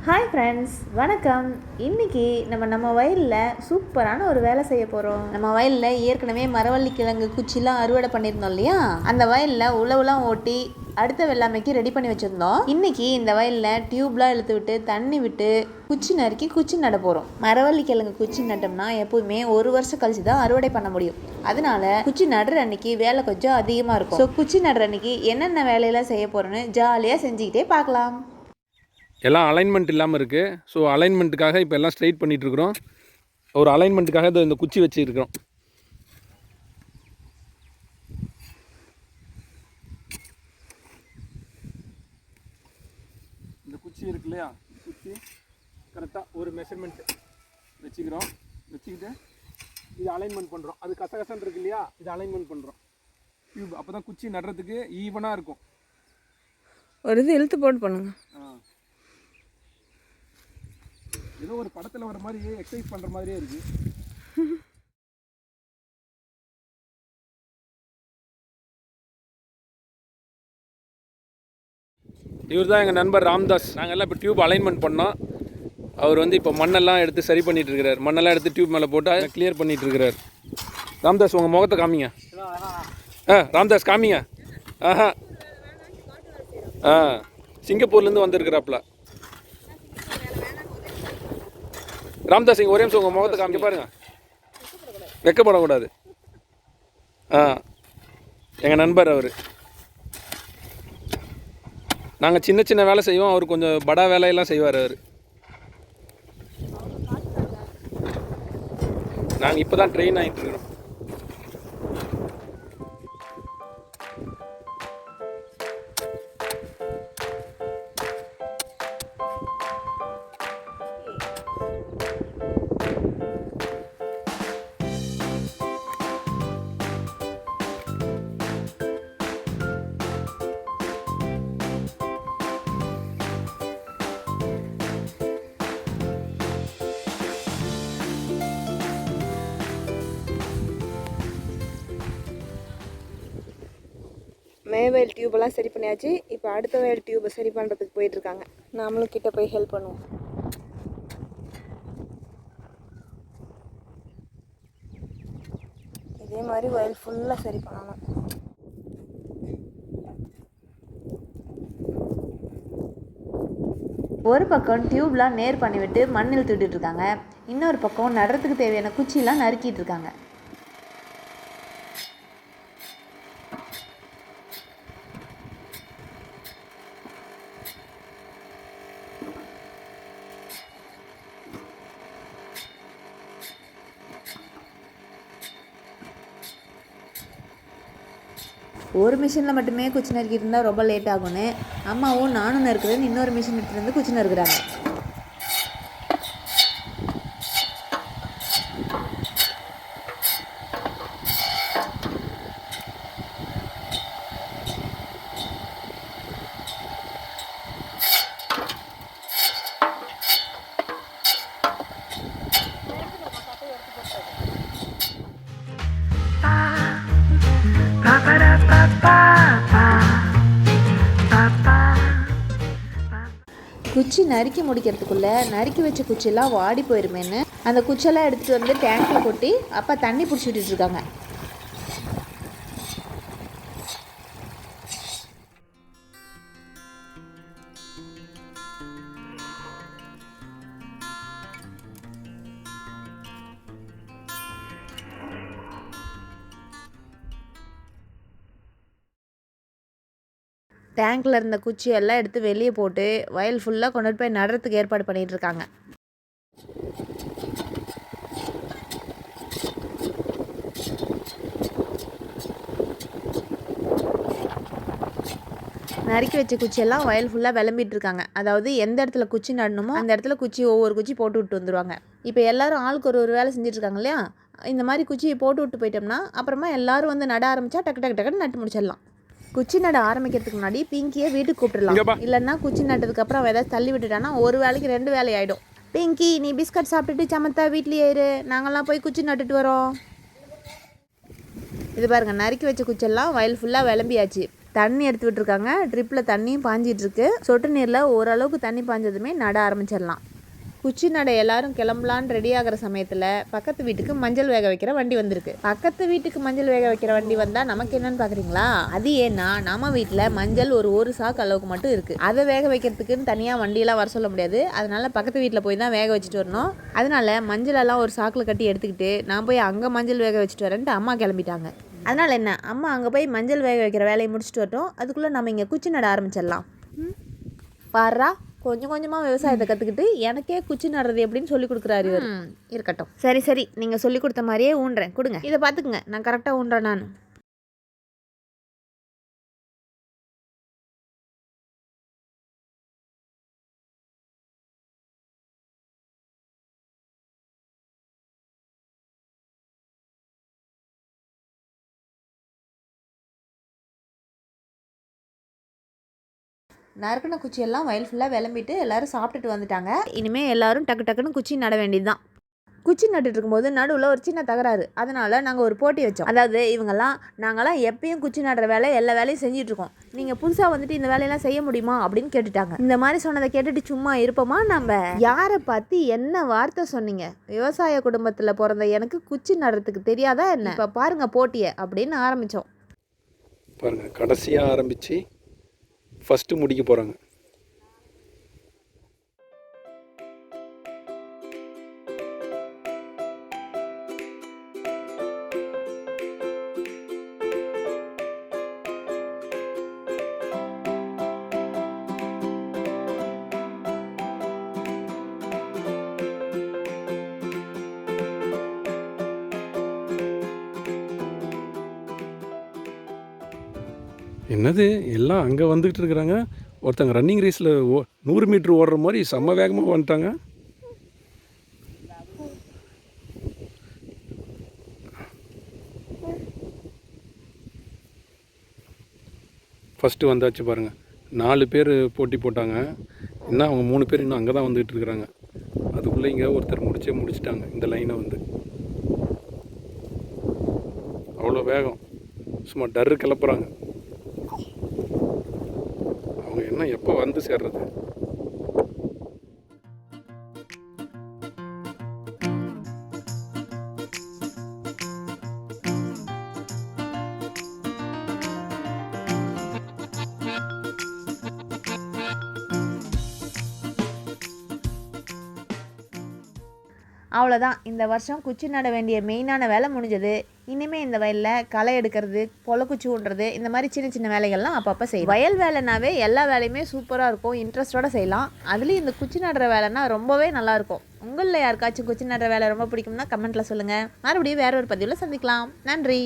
Hi friends, வணக்கம். இன்றைக்கி நம்ம வயலில் சூப்பரான ஒரு வேலை செய்ய போகிறோம். நம்ம வயலில் ஏற்கனவே மரவள்ளி கிழங்கு குச்சிலாம் அறுவடை பண்ணியிருந்தோம் இல்லையா? அந்த வயலில் உழவுலாம் ஓட்டி அடுத்த வெள்ளாமைக்கு ரெடி பண்ணி வச்சுருந்தோம். இன்றைக்கி இந்த வயலில் டியூப்லாம் இழுத்து விட்டு தண்ணி விட்டு குச்சி நறுக்கி குச்சி நட போகிறோம். மரவள்ளி கிழங்கு குச்சி நட்டோம்னா எப்போவுமே ஒரு வருஷம் கழிச்சு தான் அறுவடை பண்ண முடியும். அதனால குச்சி நடுற அன்னைக்கு வேலை கொஞ்சம் அதிகமாக இருக்கும். ஸோ குச்சி நடுற அன்னைக்கு என்னென்ன வேலையெல்லாம் செய்ய போகிறோன்னு ஜாலியாக செஞ்சுக்கிட்டே பார்க்கலாம். எல்லாம் அலைன்மெண்ட் இல்லாமல் இருக்குது. ஸோ அலைன்மெண்ட்டுக்காக இப்போ எல்லாம் ஸ்ட்ரைட் பண்ணிகிட்ருக்குறோம். ஒரு அலைன்மெண்ட்டுக்காக இந்த குச்சி வச்சுருக்கிறோம். இந்த குச்சி இருக்கு இல்லையா, குச்சி கரெக்டாக ஒரு மெஷர்மெண்ட் வச்சுக்கிட்டு இது அலைன்மெண்ட் பண்ணுறோம். அது கசகசன்னு இருக்கு இல்லையா, இது அலைன்மெண்ட் பண்ணுறோம். டியூப் அப்போ தான் குச்சி நடுறதுக்கு ஈவனாக இருக்கும். ஒரு இது இழுத்து போட்டு பண்ணுங்க. ஏதோ ஒரு படத்தில் வர மாதிரி எக்ஸசைஸ் பண்ணுற மாதிரியே இருக்குது. இவர் தான் எங்கள் நண்பர் ராம்தாஸ். நாங்கள் எல்லாம் இப்போ டியூப் அலைன்மெண்ட் பண்ணோம். அவர் இப்போ மண்ணெல்லாம் எடுத்து சரி பண்ணிட்டு இருக்கிறார். மண்ணெல்லாம் எடுத்து டியூப் மேலே போட்டு அதை கிளியர் பண்ணிட்டு இருக்கிறார். ராம்தாஸ், உங்கள் முகத்தை காமிங்க. ராம்தாஸ் காமிங்க. சிங்கப்பூர்லேருந்து வந்திருக்கிறாப்புல ராம்தாஸ். இங்கே ஒரே நிமிஷம் உங்கள் முகத்தை காமிக்க பாருங்க, வெக்கப்படக்கூடாது. எங்கள் நண்பர் அவர். நாங்கள் சின்ன சின்ன வேலை செய்வோம், அவர் கொஞ்சம் படா வேலையெல்லாம் செய்வார். அவர் நாங்கள் இப்போ தான் ட்ரெயின் ஆகிட்டு இருக்கிறோம். வயல் டியூபெல்லாம் சரி பண்ணியாச்சு. இப்போ அடுத்த வயல் டியூபை சரி பண்ணுறதுக்கு போயிட்டுருக்காங்க. நாமளும் கிட்ட போய் ஹெல்ப் பண்ணுவோம். இதே மாதிரி வயல் ஃபுல்லாக சரி பண்ணணும். ஒரு பக்கம் டியூப்லாம் நேர் பண்ணிவிட்டு மண்ணில் இழுத்துட்டு இருக்காங்க. இன்னொரு பக்கம் நடுறதுக்கு தேவையான குச்சிலாம் நறுக்கிட்டு இருக்காங்க. ஒரு மிஷினில் மட்டுமே குச்சி நறுக்கிட்டு இருந்தால் ரொம்ப லேட் ஆகும்னு அம்மாவும் நானும் நறுக்குறேன்னு இன்னொரு மிஷின் எடுத்துகிட்டு வந்து குச்சி நறுக்குறாங்க. குச்சி நறுக்கி முடிக்கிறதுக்குள்ளே நறுக்கி வச்ச குச்சியெல்லாம் வாடி போயிருமேன்னு அந்த குச்சியெல்லாம் எடுத்துகிட்டு வந்து டேங்கில் கொட்டி அப்போ தண்ணி பிடிச்சி விட்டுட்ருக்காங்க. டேங்கில் இருந்த குச்சியெல்லாம் எடுத்து வெளியே போட்டு வயல் ஃபுல்லாக கொண்டுட்டு போய் நடுறதுக்கு ஏற்பாடு பண்ணிகிட்டு இருக்காங்க. நறுக்கி வச்ச குச்சியெல்லாம் வயல் ஃபுல்லாக விளம்பிட்டு இருக்காங்க. அதாவது எந்த இடத்துல குச்சி நடணுமோ அந்த இடத்துல குச்சி ஒவ்வொரு குச்சி போட்டு விட்டு வந்துடுவாங்க. இப்போ எல்லோரும் ஆளுக்கு ஒரு வேலை செஞ்சுட்டு இருக்காங்க இல்லையா? இந்த மாதிரி குச்சியை போட்டு விட்டு போயிட்டோம்னா அப்புறமா எல்லோரும் வந்து நட ஆரம்பித்தா டக்கு டக்கு டக்குன்னு நட்டு முடிச்சிடலாம். குச்சி நட ஆரம்பிக்கிறதுக்கு முன்னாடி பிங்கியை வீட்டுக்கு கூப்பிட்டுடலாம். இல்லைன்னா குச்சி நட்டதுக்கப்புறம் ஏதாவது தள்ளி விட்டுட்டானா ஒரு வேலைக்கு 2 வேலை ஆகிடும். பிங்கி, நீ பிஸ்கட் சாப்பிட்டுட்டு சமத்தா வீட்லேயே இரு, நாங்கள்லாம் போய் குச்சி நட்டுட்டு வரோம். இது பாருங்கள், நறுக்கி வச்ச குச்செல்லாம் வயல் ஃபுல்லாக விளம்பியாச்சு. தண்ணி எடுத்து விட்டுருக்காங்க. ட்ரிப்பில் தண்ணியும் பாஞ்சிட்ருக்கு. சொட்டு நீரில் ஓரளவுக்கு தண்ணி பாஞ்சதுமே நட ஆரம்பிச்சிடலாம். குச்சி நடை எல்லாரும் கிளம்பலான்னு ரெடி ஆகிற சமயத்தில் பக்கத்து வீட்டுக்கு மஞ்சள் வேக வைக்கிற வண்டி வந்திருக்கு. பக்கத்து வீட்டுக்கு மஞ்சள் வேக வைக்கிற வண்டி வந்தால் நமக்கு என்னன்னு பார்க்குறீங்களா? அது ஏன்னா நம்ம வீட்டில் மஞ்சள் ஒரு சாக்கு அளவுக்கு மட்டும் இருக்குது. அதை வேக வைக்கிறதுக்குன்னு தனியாக வண்டியெல்லாம் வர சொல்ல முடியாது. அதனால பக்கத்து வீட்டில் போய் தான் வேக வச்சுட்டு வரணும். அதனால மஞ்சளெல்லாம் ஒரு சாக்கில் கட்டி எடுத்துக்கிட்டு நான் போய் அங்கே மஞ்சள் வேக வச்சுட்டு வரேன்ட்டு அம்மா கிளம்பிட்டாங்க. அதனால் என்ன, அம்மா அங்கே போய் மஞ்சள் வேக வைக்கிற வேலையை முடிச்சுட்டு வரட்டும். அதுக்குள்ளே நம்ம இங்கே குச்சி நட ஆரம்பிச்சிடலாம். பாரா, கொஞ்சம் கொஞ்சமாக விவசாயத்தை கற்றுக்கிட்டு எனக்கே குச்சி நடுறது எப்படின்னு சொல்லி கொடுக்குறாரு இவர். இருக்கட்டும், சரி நீங்கள் சொல்லி கொடுத்த மாதிரியே ஊன்றேன். கொடுங்க, இதை பார்த்துக்குங்க, நான் கரெக்டாக ஊன்றேன். நான் நறுக்கின குச்சியெல்லாம் வயல் ஃபுல்லாக விளம்பிட்டு எல்லோரும் சாப்பிட்டுட்டு வந்துட்டாங்க. இனிமேல் எல்லோரும் டக்கு டக்குன்னு குச்சி நட வேண்டியது தான். குச்சி நட்டுட்டு இருக்கும்போது நடுவில் ஒரு சின்ன தகராறு. அதனால் நாங்கள் ஒரு போட்டி வச்சோம். அதாவது நாங்களாம் எப்பயும் குச்சி நடுற வேலை எல்லா வேலையும் செஞ்சிட்ருக்கோம். நீங்கள் புதுசாக வந்துட்டு இந்த வேலையெல்லாம் செய்ய முடியுமா அப்படின்னு கேட்டுட்டாங்க. இந்த மாதிரி சொன்னதை கேட்டுட்டு சும்மா இருப்போமா நம்ம? யாரை பார்த்து என்ன வார்த்தை சொன்னீங்க? விவசாய குடும்பத்தில் பிறந்த எனக்கு குச்சி நடுறதுக்கு தெரியாதா என்ன? இப்போ பாருங்கள் போட்டியை அப்படின்னு ஆரம்பித்தோம். பாருங்கள், கடைசியாக ஆரம்பித்து ஃபஸ்ட்டு முடிக்க போகிறாங்க. என்னது எல்லாம் அங்கே வந்துக்கிட்டு இருக்கிறாங்க. ஒருத்தங்க ரன்னிங் ரேஸில் 100 மீட்ரு ஓடுற மாதிரி செம்ம வேகமாக வந்துட்டாங்க. ஃபஸ்ட்டு வந்தாச்சு பாருங்கள். 4 பேர் போட்டி போட்டாங்க. இன்னும் அவங்க 3 பேர் இன்னும் அங்கே தான் வந்துக்கிட்டு இருக்கிறாங்க. அதுக்குள்ளே இங்கே ஒருத்தர் முடிச்சிட்டாங்க இந்த லைனை வந்து. அவ்வளோ வேகம், சும்மா டர்ரு கிளப்புறாங்க. அவங்க என்ன எப்போ வந்து சேர்றது? அவ்வளோதான், இந்த வருஷம் குச்சி நட வேண்டிய மெயினான வேலை முடிஞ்சது. இனிமேல் இந்த வயலில் களை எடுக்கிறது, பொலக்குச்சி ஊன்றது, இந்த மாதிரி சின்ன சின்ன வேலைகள்லாம் அப்பப்போ செய்யும். வயல் வேலைனாவே எல்லா வேலையுமே சூப்பராக இருக்கும், இன்ட்ரெஸ்டோடு செய்யலாம். அதுலேயும் இந்த குச்சி நடுற வேலைன்னா ரொம்பவே நல்லாயிருக்கும். உங்களில் யாருக்காச்சும் குச்சி நடுற வேலை ரொம்ப பிடிக்கும்னா கமெண்ட்டில் சொல்லுங்கள். மறுபடியும் வேற ஒரு பதிவில் சந்திக்கலாம். நன்றி.